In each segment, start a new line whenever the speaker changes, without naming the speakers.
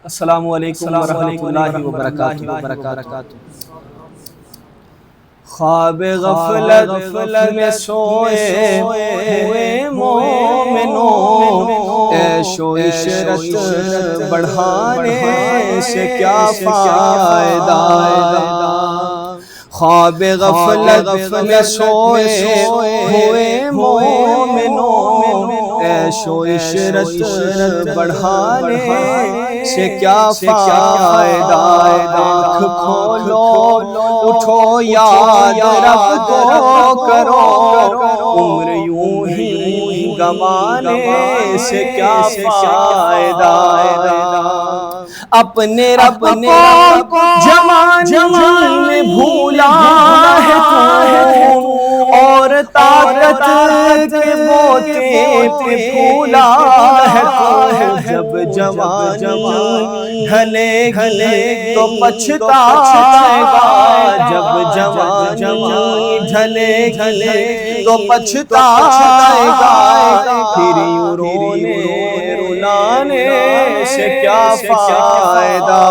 السلام علیکم ورحمۃ اللہ وبرکاتہ۔ خواب غفلت میں سوئے ہوئے مومنوں، عیش و عشرت بڑھانے سے کیا فائدہ؟ خواب غفلت میں سوئے ہوئے مومنوں، عیش و عشرت بڑھانے سے کیا فائدہ؟ آنکھ کھولو اٹھو یاد رب کو کرو، عمر یوں ہی گنوانے سے کیا فائدہ؟ اپنے رب کو جوانی میں بھولا ہے تو، اور طاقت کے بوتے پہ پھولا ہے تو، جب جوانی ڈھلے گی تو پچھتائے گا، جب جوانی ڈھلے گی تو پچھتائے گا، پھر یوں رونے رلانے سے کیا فائدہ؟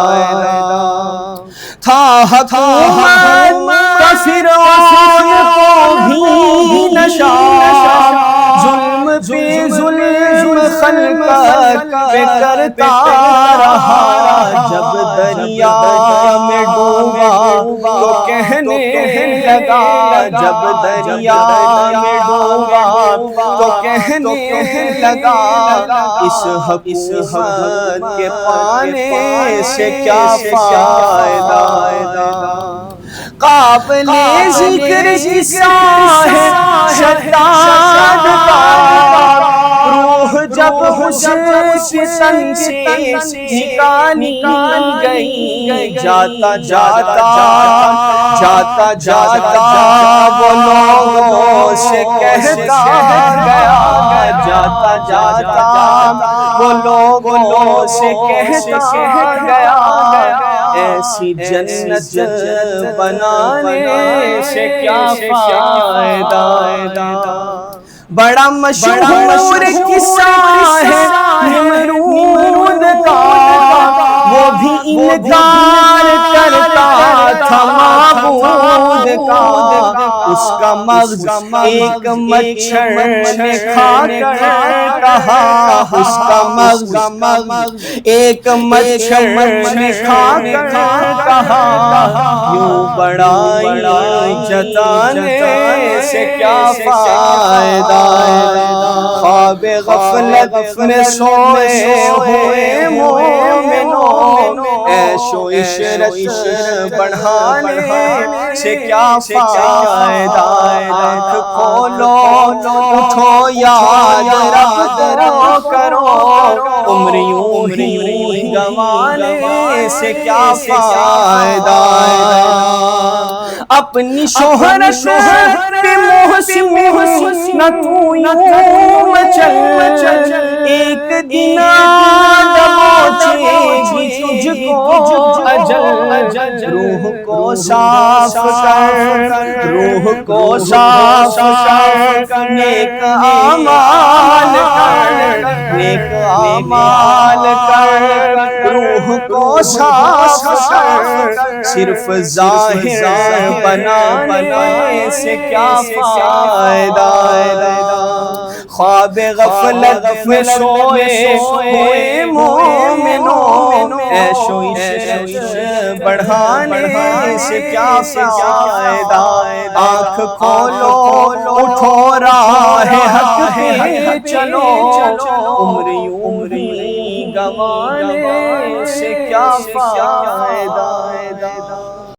تھا حکومت کا فرعون کو بھی نشہ، ظلم پہ ظلم خلقت پہ کرتا رہا، جب دریا میں ڈوبا تو کہنے لگا، جب دریا میں ڈوبا تو کہنے لگا، اس حکومت کے پانے سے کیا فائدہ؟ قابل ذکر قصہ ہے شداد کا، روح جب حسن کی تن سے نکالی گئی، جاتا جاتا وہ لوگوں سے کہتا گیا، جاتا جاتا وہ لوگوں سے کہتا گیا، ایسی جنت بنانے سے کیا فائدہ؟ بڑا مشہور قصہ ہے نمرود کا، وہ بھی انکار کرتا تھا معبود کا، اس کا مغز ایک مچھر نے کھا کر کہا، اس کا مغز ایک مچھر نے کھا کر کہا، یوں بڑائی جتانے سے کیا فائدہ؟ خواب غفلت میں سوئے ہوئے مومنوں، عیش و عشرت بڑھانے سے کیا فائدہ؟ آنکھ کھولو اٹھو یاد رب کو کرو، عمر یوں ہی گنوانے سے کیا فائدہ؟ اپنی شہرت پہ محسن نہ تو یوں مچل، ایک دن دبوچے گی تجھ کو اجل، روح کو صاف کر، روح کو صاف کر، نیک اعمال کر، نیک اعمال کر، روح کو صاف کر، صرف ظاہر بنانے سے کیا فائدہ؟ خواب غفلت میں سوئے ہوئے مومنوں، عیش و عشرت بڑھانے سے کیا فائدہ؟ آنکھ کھولو اٹھو راہ حق پہ چلو، عمر یوں ہی گنوانے سے کیا فائدہ؟